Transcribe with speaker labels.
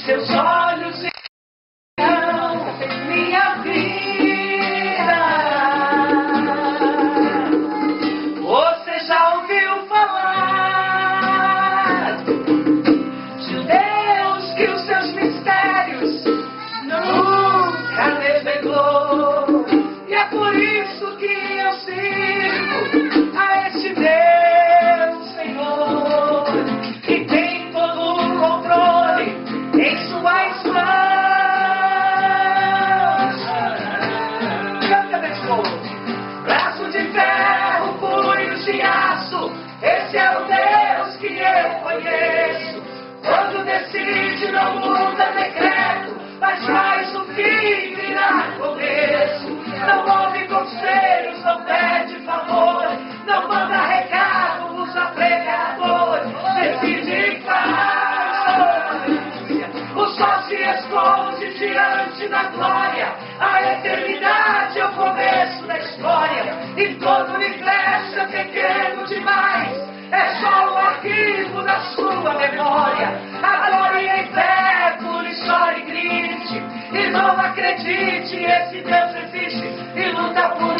Speaker 1: Seus olhos irão minha vida. Você já ouviu falar de um Deus que os seus mistérios nunca revelou? E é por isso que eu sirvo a este Deus, Senhor, que tem todo o controle em suas mãos. Canta, meu povo. Braço de ferro, punhos de aço, esse é o Deus que eu conheço. Quando decide não muda decreto, mas faz o fim virar começo. Não ouve conselhos, não pede favor, não manda recado, usa pregador, decide e faz. O sol se esconde diante da glória, a eternidade é o começo da história. E todo universo é pequeno demais, é só o arquivo da sua memória. Agora em pé, pule, chore e grite, e não acredite, esse Deus existe e luta por